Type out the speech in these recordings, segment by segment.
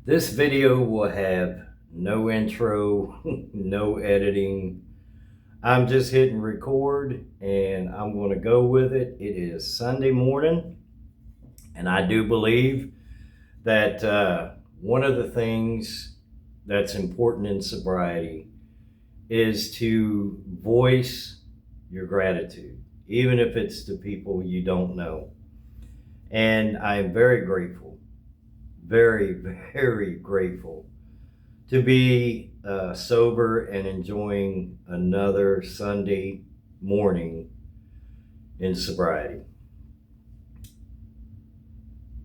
This video will have no intro, no editing. I'm just hitting record and I'm going to go with it. It is Sunday morning, and I do believe that one of the things that's important in sobriety is to voice your gratitude, even if it's to people you don't know. And I am very grateful, very, very grateful to be sober and enjoying another Sunday morning in sobriety.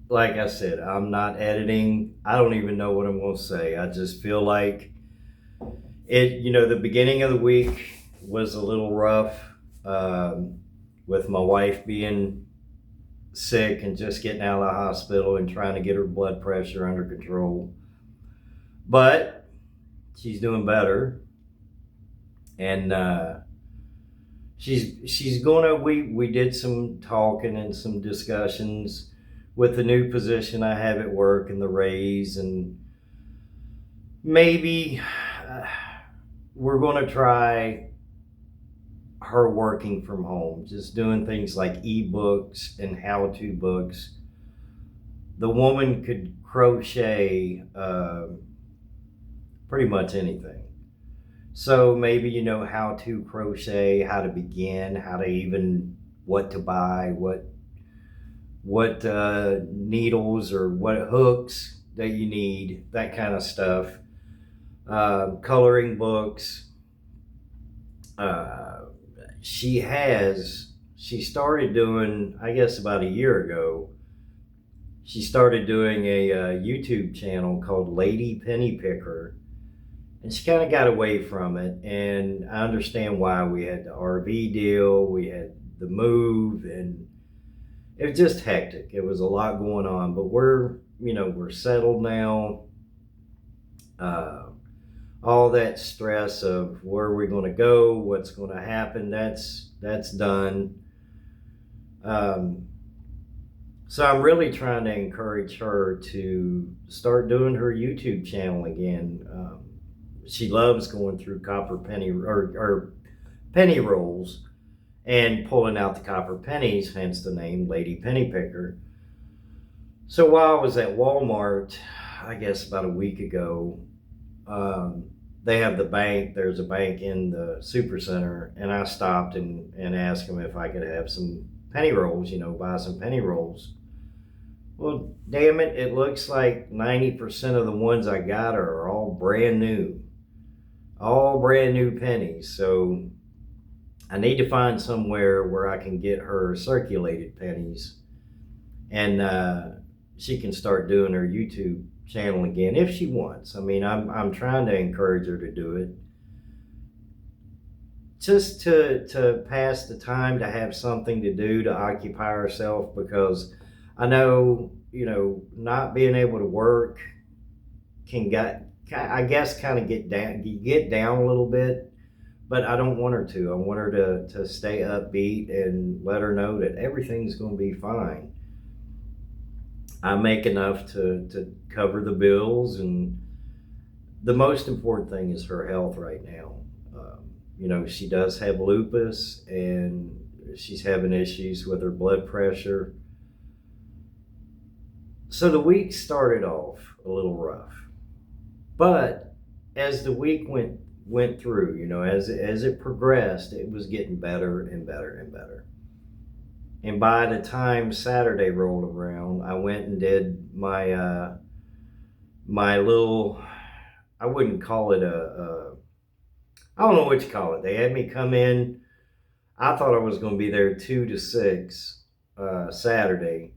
Like I said, I'm not editing. I don't even know what I'm going to say. I just feel like the beginning of the week was a little rough, with my wife being sick and just getting out of the hospital and trying to get her blood pressure under control. But she's doing better, and she's gonna. We did some talking and some discussions with the new position I have at work and the raise, and maybe we're gonna try her working from home, just doing things like ebooks and how-to books. The woman could crochet pretty much anything. So maybe how to crochet, how to begin, how to even what to buy, what needles or what hooks that you need, that kind of stuff. Coloring books. She started doing, I guess about a year ago, she started doing a YouTube channel called Lady Penny Picker. And she kind of got away from it, and I understand why. We had the RV deal, we had the move, and it was just hectic. It was a lot going on, but we're settled now. All that stress of where we're going to go, what's going to happen, that's done. So I'm really trying to encourage her to start doing her YouTube channel again. She loves going through copper penny or penny rolls and pulling out the copper pennies, hence the name Lady Penny Picker. So while I was at Walmart, I guess about a week ago, they have the bank. There's a bank in the super center, and I stopped and asked them if I could have some penny rolls, buy some penny rolls. Well, damn it, it looks like 90% of the ones I got are all brand new. All brand new pennies. So I need to find somewhere where I can get her circulated pennies, and she can start doing her YouTube channel again if she wants. I mean, I'm trying to encourage her to do it, just to pass the time, to have something to do, to occupy herself, because I know not being able to work can I guess kind of get down a little bit, but I don't want her to. I want her to stay upbeat and let her know that everything's going to be fine. I make enough to cover the bills, and the most important thing is her health right now. She does have lupus, and she's having issues with her blood pressure. So the week started off a little rough, but as the week went through, as it progressed, it was getting better and better and better. And by the time Saturday rolled around, I went and did my my little, I wouldn't call it I don't know what you call it. They had me come in. I thought I was going to be there 2 to 6 Saturday,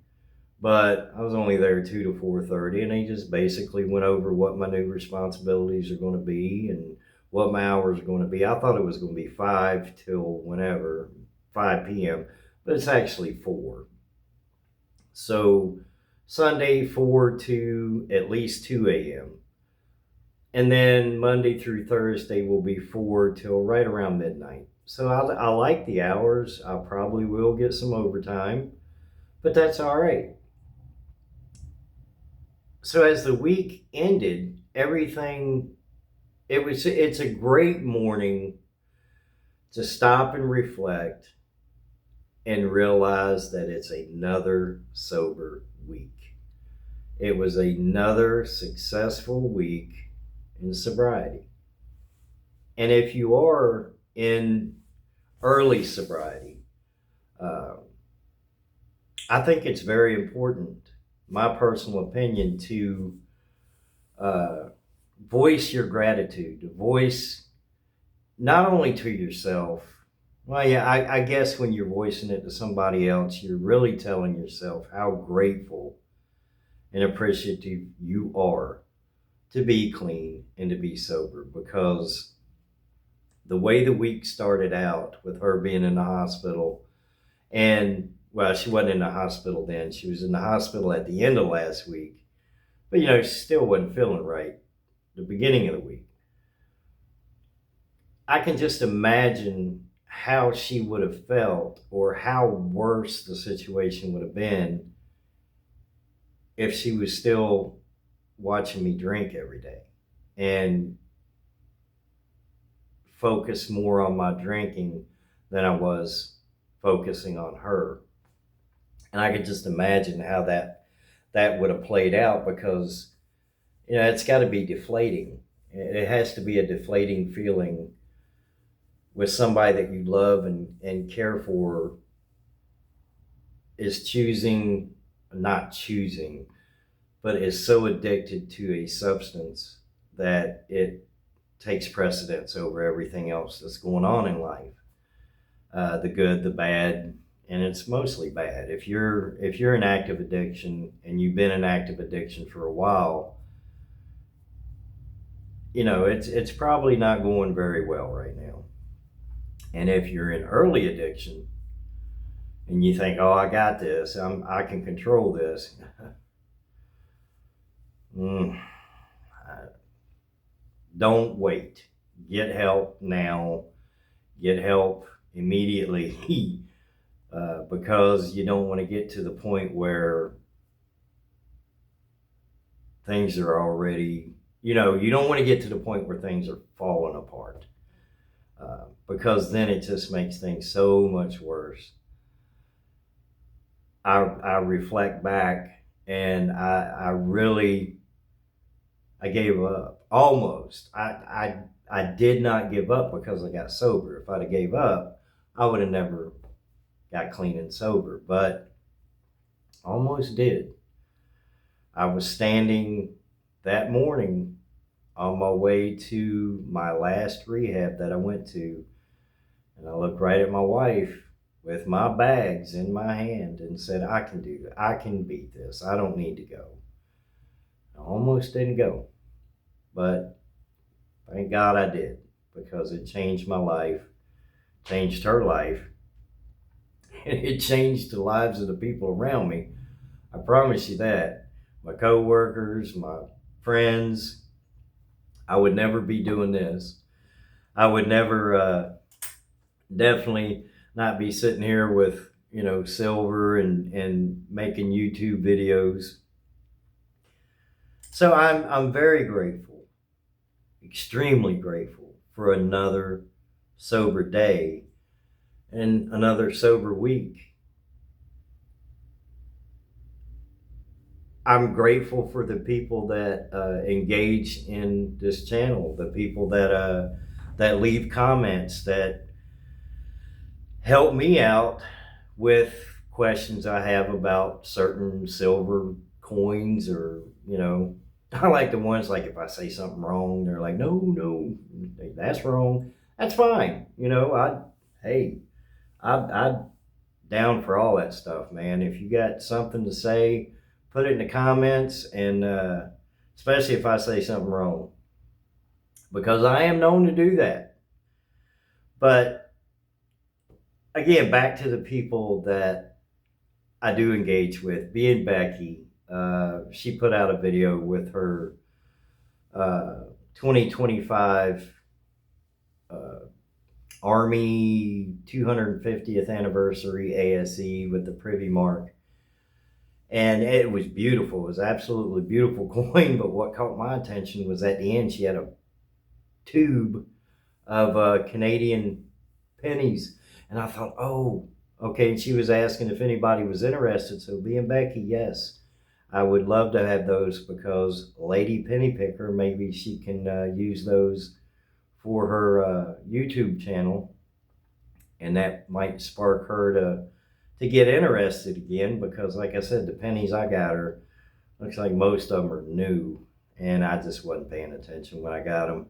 but I was only there 2 to 4:30, and they just basically went over what my new responsibilities are going to be and what my hours are going to be. I thought it was going to be 5 till whenever, 5 p.m., but it's actually 4. So Sunday 4 to at least 2 a.m. And then Monday through Thursday will be 4 till right around midnight. So I like the hours. I probably will get some overtime, but that's all right. So as the week ended, everything, it's a great morning to stop and reflect and realize that it's another sober week. It was another successful week in sobriety. And if you are in early sobriety, uh, I think it's very important, my personal opinion, to uh, voice your gratitude, to voice not only to yourself. Well, yeah, I guess when you're voicing it to somebody else, you're really telling yourself how grateful and appreciative you are to be clean and to be sober, because the way the week started out with her being in the hospital, and well, she wasn't in the hospital then, she was in the hospital at the end of last week, but she still wasn't feeling right the beginning of the week. I can just imagine how she would have felt, or how worse the situation would have been if she was still watching me drink every day and focus more on my drinking than I was focusing on her. And I could just imagine how that would have played out, because it's got to be deflating. It has to be a deflating feeling with somebody that you love and care for is choosing, not choosing, but is so addicted to a substance that it takes precedence over everything else that's going on in life, the good, the bad, and it's mostly bad. If you're in active addiction and you've been in active addiction for a while, it's probably not going very well right now. And if you're in early addiction and you think, "Oh, I got this. I can control this," mm, don't wait. Get help now. Get help immediately, because you don't want to get to the point where things are already, you don't want to get to the point where things are falling apart, because then it just makes things so much worse. I reflect back, and I really, I gave up almost. I did not give up because I got sober. If I'd have gave up, I would have never got clean and sober, but almost did. I was standing that morning on my way to my last rehab that I went to, and I looked right at my wife with my bags in my hand and said, "I can do that. I can beat this. I don't need to go." I almost didn't go, but thank God I did, because it changed my life, changed her life, and it changed the lives of the people around me. I promise you that. My coworkers, my friends, I would never be doing this. I would never, definitely not be sitting here with, Silver and making YouTube videos. So I'm very grateful, extremely grateful for another sober day and another sober week. I'm grateful for the people that engage in this channel, the people that leave comments, that help me out with questions I have about certain silver coins, or I like the ones, like, if I say something wrong, they're like, "No, no, that's wrong." That's fine. Hey, I down for all that stuff, man. If you got something to say, put it in the comments, and especially if I say something wrong, because I am known to do that. But again, back to the people that I do engage with, being Becky, she put out a video with her 2025 uh, Army 250th anniversary ASE with the Privy Mark. And it was beautiful. It was absolutely beautiful coin. But what caught my attention was at the end, she had a tube of Canadian pennies. And I thought, oh, okay. And she was asking if anybody was interested. So being Becky, yes, I would love to have those, because Lady Penny Picker, maybe she can use those for her YouTube channel. And that might spark her to get interested again, because like I said, the pennies I got her, looks like most of them are new, and I just wasn't paying attention when I got them.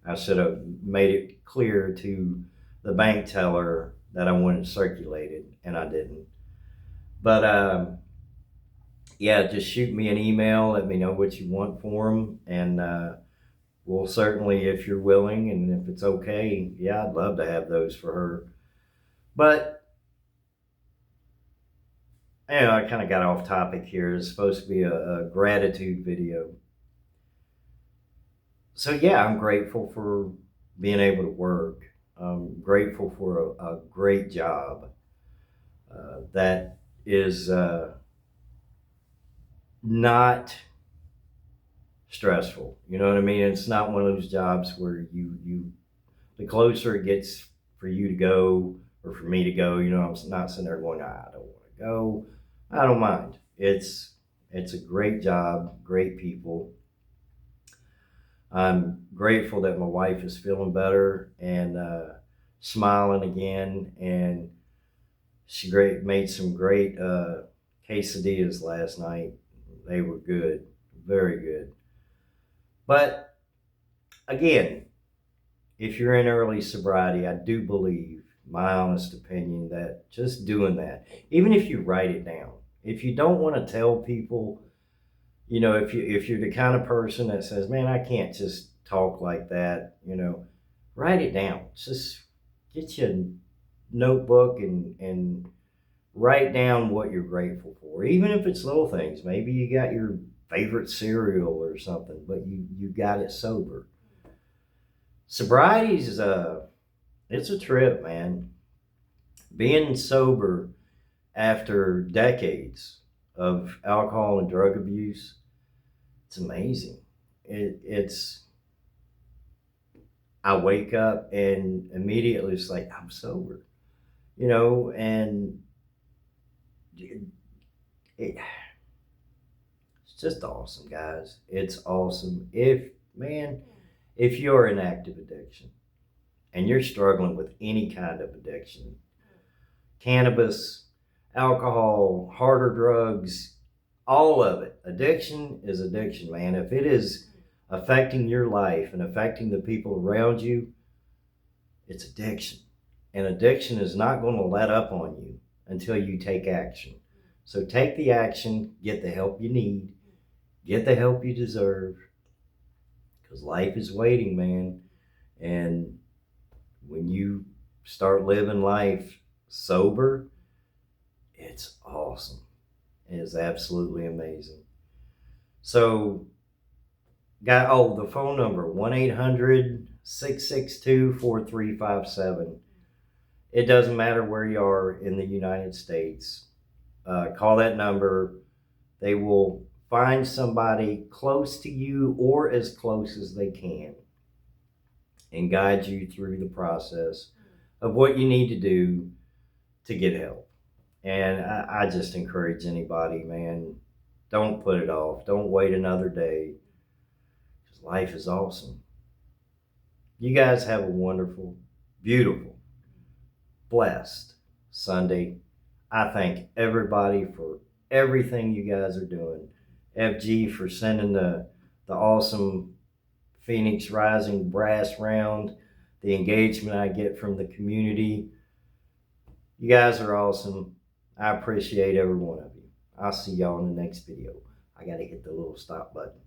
I should have made it clear to the bank teller that I wanted circulated, and I didn't. But yeah, just shoot me an email, let me know what you want for them, and we'll certainly, if you're willing and if it's okay, yeah, I'd love to have those for her. But I kind of got off topic here. It's supposed to be a gratitude video. So yeah, I'm grateful for being able to work. I'm grateful for a great job that is not stressful. You know what I mean? It's not one of those jobs where you the closer it gets for you to go, or for me to go, I'm not sitting there going, I don't want to go. I don't mind. It's a great job, great people. I'm grateful that my wife is feeling better and smiling again, and she made some great quesadillas last night. They were good, very good. But again, if you're in early sobriety, I do believe, my honest opinion, that just doing that, even if you write it down, if you don't want to tell people, if you're the kind of person that says, man, I can't just talk like that, write it down. Just get you a notebook and write down what you're grateful for, even if it's little things. Maybe you got your favorite cereal or something, but you got it sober. Sobriety is it's a trip, man. Being sober after decades of alcohol and drug abuse, it's amazing. It's I wake up and immediately it's like, I'm sober, and it's just awesome, guys. It's awesome. If you're in active addiction and you're struggling with any kind of addiction, cannabis, alcohol, harder drugs, all of it. Addiction is addiction, man. If it is affecting your life and affecting the people around you, it's addiction. And addiction is not going to let up on you until you take action. So take the action, get the help you need, get the help you deserve, because life is waiting, man. And when you start living life sober, it's awesome. It is absolutely amazing. So, the phone number, 1-800-662-4357. It doesn't matter where you are in the United States. Call that number. They will find somebody close to you or as close as they can and guide you through the process of what you need to do to get help. And I just encourage anybody, man, don't put it off. Don't wait another day, because life is awesome. You guys have a wonderful, beautiful, blessed Sunday. I thank everybody for everything you guys are doing. FG for sending the awesome Phoenix Rising brass round, the engagement I get from the community. You guys are awesome. I appreciate every one of you. I'll see y'all in the next video. I gotta hit the little stop button.